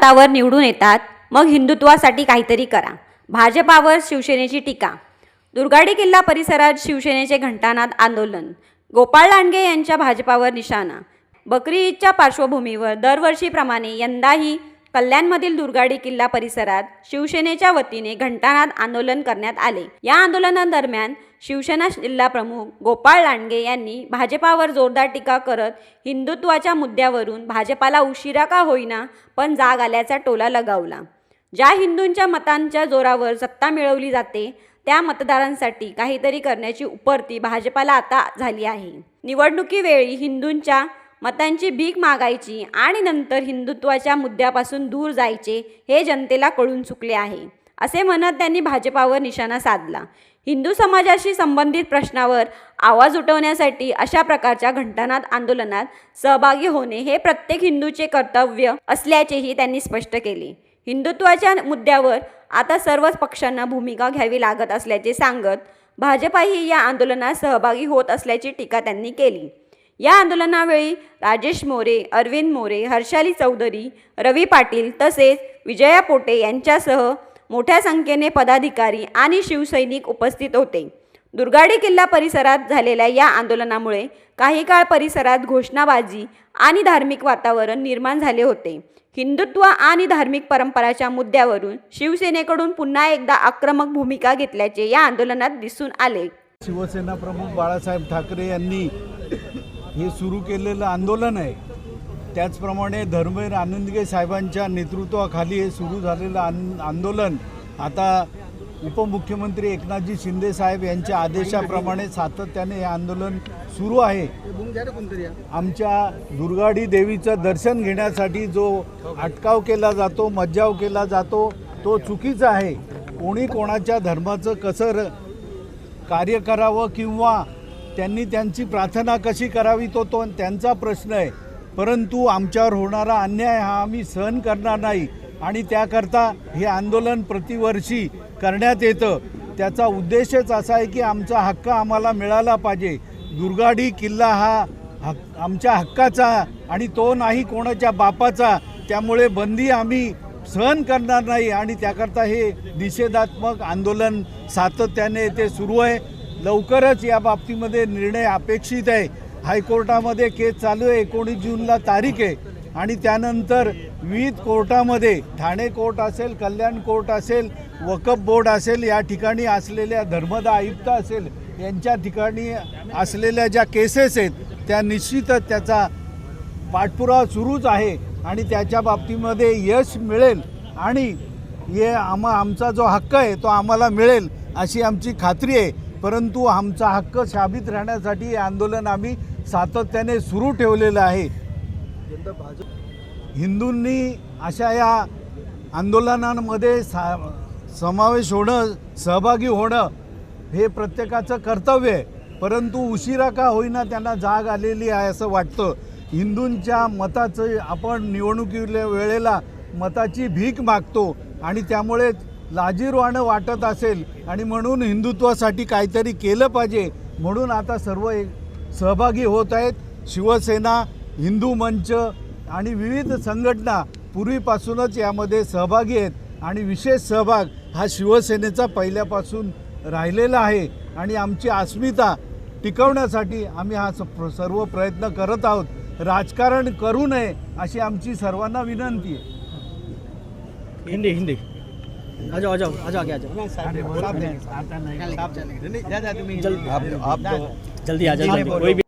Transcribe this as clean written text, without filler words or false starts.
मतावर निवडून येतात, मग हिंदुत्वासाठी काहीतरी करा. भाजपावर शिवसेनेची टीका. दुर्गाडी किल्ला परिसरात शिवसेनेचे घंटानाद आंदोलन. गोपाळ लांडगे यांच्या भाजपावर निशाणा. बकरी ईदच्या पार्श्वभूमीवर दरवर्षीप्रमाणे यंदाही कल्याणमधील दुर्गाडी किल्ला परिसरात शिवसेनेच्या वतीने घंटानाद आंदोलन करण्यात आले. या आंदोलनादरम्यान शिवसेना जिल्हाप्रमुख गोपाळ लांडगे यांनी भाजपावर जोरदार टीका करत हिंदुत्वाच्या मुद्द्यावरून भाजपाला उशिरा का होईना पण जाग आल्याचा टोला लगावला. ज्या हिंदूंच्या मतांच्या जोरावर सत्ता मिळवली जाते त्या मतदारांसाठी काहीतरी करण्याची उपरती भाजपाला आता झाली आहे. निवडणुकीवेळी हिंदूंच्या मतांची भीक मागायची आणि नंतर हिंदुत्वाच्या मुद्द्यापासून दूर जायचे हे जनतेला कळून चुकले आहे, असे म्हणत त्यांनी भाजपावर निशाणा साधला. हिंदू समाजाशी संबंधित प्रश्नावर आवाज उठवण्यासाठी अशा प्रकारच्या घंटानाद आंदोलनात सहभागी होणे हे प्रत्येक हिंदूचे कर्तव्य असल्याचेही त्यांनी स्पष्ट केले. हिंदुत्वाच्या मुद्द्यावर आता सर्वच पक्षांना भूमिका घ्यावी लागत असल्याचे सांगत भाजपाही या आंदोलनात सहभागी होत असल्याची टीका त्यांनी केली. या आंदोलनावेळी राजेश मोरे, अरविंद मोरे, हर्षाली चौधरी, रवी पाटील तसेच विजया पोटे यांच्यासह मोठ्या संख्येने पदाधिकारी आणि शिवसैनिक उपस्थित होते. दुर्गाडी किल्ला परिसरात झालेल्या या आंदोलनामुळे काही काळ परिसरात घोषणाबाजी आणि धार्मिक वातावरण निर्माण झाले होते. हिंदुत्व आणि धार्मिक परंपराच्या मुद्द्यावरून शिवसेनेकडून पुन्हा एकदा आक्रमक भूमिका घेतल्याचे या आंदोलनात दिसून आले. शिवसेना प्रमुख बाळासाहेब ठाकरे यांनी हे सुरू केलेलं आंदोलन आहे, त्याचप्रमाणे धर्मेंद्र आनंदगे साहेबांच्या नेतृत्वाखाली हे सुरू झालेलं आंदोलन आता उपमुख्यमंत्री एकनाथजी शिंदे साहेब यांच्या आदेशाप्रमाणे सातत्याने हे आंदोलन सुरू आहे. आमच्या दुर्गाडी देवीचं दर्शन घेण्यासाठी जो अटकाव केला जातो, मज्जाव केला जातो, तो चुकीचा आहे. कोणी कोणाच्या धर्माचं कसं कार्य करावं किंवा त्यांनी त्यांची प्रार्थना कशी करावी तो त्यांचा प्रश्न आहे, परंतु आमच्यावर होणारा अन्याय हा आम्ही सहन करणार नाही आणि त्याकरता हे आंदोलन प्रतिवर्षी करण्यात येतं. त्याचा उद्देशच असा आहे की आमचा हक्क आम्हाला मिळाला पाहिजे. दुर्गाडी किल्ला हा आमच्या हक्काचा आणि तो नाही कोणाच्या बापाचा, त्यामुळे बंदी आम्ही सहन करणार नाही आणि त्याकरता हे निषेधात्मक आंदोलन सातत्याने ते सुरू आहे. लवकरच या बाबतीमध्ये निर्णय अपेक्षित आहे. हायकोर्टामध्ये केस चालू आहे, 19 जूनला तारीख आहे आणि त्यानंतर विविध कोर्टामध्ये ठाणे कोर्ट असेल, कल्याण कोर्ट असेल, वक्फ बोर्ड असेल, या ठिकाणी असलेल्या धर्मदा आयुक्त असेल, यांच्या ठिकाणी असलेल्या ज्या केसेस आहेत त्या निश्चितच त्याचा पाठपुरावा सुरूच आहे आणि त्याच्या बाबतीमध्ये यश मिळेल आणि हे आमचा जो हक्क आहे तो आम्हाला मिळेल अशी आमची खात्री आहे. परंतु आमचा हक्क साबित राहण्यासाठी हे आंदोलन आम्ही सातत्याने सुरू ठेवलेलं आहे. हिंदूंनी अशा या आंदोलनांमध्ये समावेश होणं, सहभागी होणं हे प्रत्येकाचं कर्तव्य आहे, परंतु उशिरा का होईना त्यांना जाग आलेली आहे असं वाटतं. हिंदूंच्या मताचं आपण निवडणुकीच्या वेळेला मताची भीक मागतो आणि त्यामुळे लाजिरवाणं वाटत असेल आणि म्हणून हिंदुत्वासाठी काहीतरी केलं पाहिजे म्हणून आता सर्व सहभागी होत आहेत. शिवसेना, हिंदू मंच आणि विविध संघटना पूर्वीपासूनच यामध्ये सहभागी आहेत आणि विशेष सहभाग हा शिवसेनेचा पहिल्यापासून राहिलेला आहे आणि आमची अस्मिता टिकवण्यासाठी आम्ही हा सर्व प्रयत्न करत आहोत. राजकारण करू नये अशी आमची सर्वांना विनंती आहे. हिंदी आ जाओ आगे आ जाओ। जल्दी आ जाओ, कोई भी